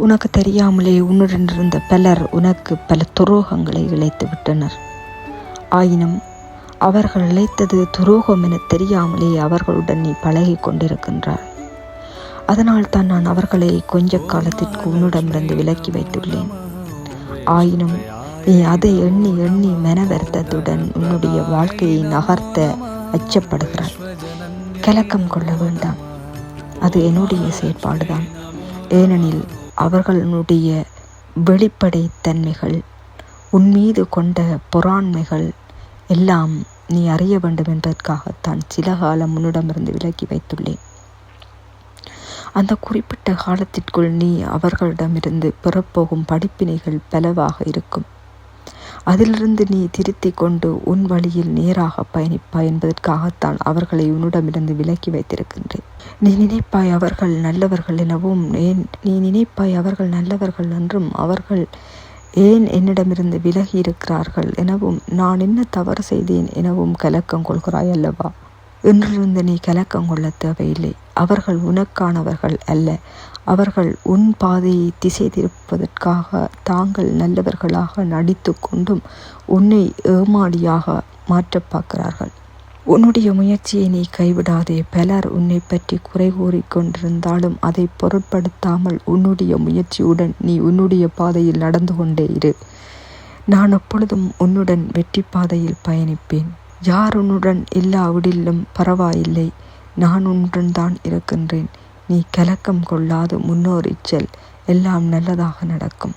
உனக்கு தெரியாமலே உன்னுடனிருந்த பலர் உனக்கு பல துரோகங்களை இழைத்து விட்டனர். ஆயினும் அவர்கள் இழைத்தது துரோகம் என தெரியாமலே அவர்களுடன் நீ பழகி கொண்டிருக்கின்றாய். அதனால் தான் நான் அவர்களை கொஞ்ச காலத்திற்கு உன்னிடமிருந்து விலக்கி வைத்துள்ளேன். ஆயினும் நீ அதை எண்ணி எண்ணி மன வருத்தத்துடன் உன்னுடைய வாழ்க்கையை நகர்த்த அச்சப்படுகிறாய். கலக்கம் கொள்ள வேண்டாம், அது என்னுடைய செயற்பாடுதான். ஏனெனில் அவர்களுடைய வெளிப்படைத்தன்மைகள், உன்மீது கொண்ட பொறாண்மைகள் எல்லாம் நீ அறிய வேண்டும் என்பதற்காகத்தான் சில காலம் உன்னிடமிருந்து விலக்கி வைத்துள்ளேன். அந்த குறிப்பிட்ட காலத்திற்குள் நீ அவர்களிடமிருந்து பெறப்போகும் படிப்பினைகள் பலவாக இருக்கும். அதிலிருந்து நீ திருத்தி கொண்டு உன் வழியில் நேராக பயணிப்பாய் என்பதற்காகத்தான் அவர்களை உன்னிடமிருந்து விலக்கி வைத்திருக்கின்றேன். நீ நினைப்பாய் அவர்கள் நல்லவர்கள் எனவும், நீ நினைப்பாய் அவர்கள் நல்லவர்கள் என்றும், அவர்கள் ஏன் என்னிடமிருந்து விலகி இருக்கிறார்கள் எனவும், நான் என்ன தவறு செய்தேன் எனவும் கலக்கம் கொள்கிறாய் அல்லவா? இன்றிருந்து நீ கலக்கம் கொள்ள தேவையில்லை. அவர்கள் உனக்கானவர்கள் அல்ல. அவர்கள் உன் பாதையை திசை திருப்பதற்காக தாங்கள் நல்லவர்களாக நடித்து கொண்டும் உன்னை ஏமாடியாக மாற்ற பார்க்கிறார்கள். உன்னுடைய முயற்சியை நீ கைவிடாதே. பலர் உன்னை பற்றி குறை கூறிக்கொண்டிருந்தாலும் அதை பொருட்படுத்தாமல் உன்னுடைய முயற்சியுடன் நீ உன்னுடைய பாதையில் நடந்து கொண்டே இரு. நான் எப்பொழுதும் உன்னுடன் வெற்றி பாதையில் பயணிப்பேன். யார் உன்னுடன் இல்லாவிடிலும் பரவாயில்லை, நான் உன்னுடன் தான் இருக்கின்றேன். நீ கலக்கம் கொள்ளாது முன்னோரிச் செல், எல்லாம் நல்லதாக நடக்கும்.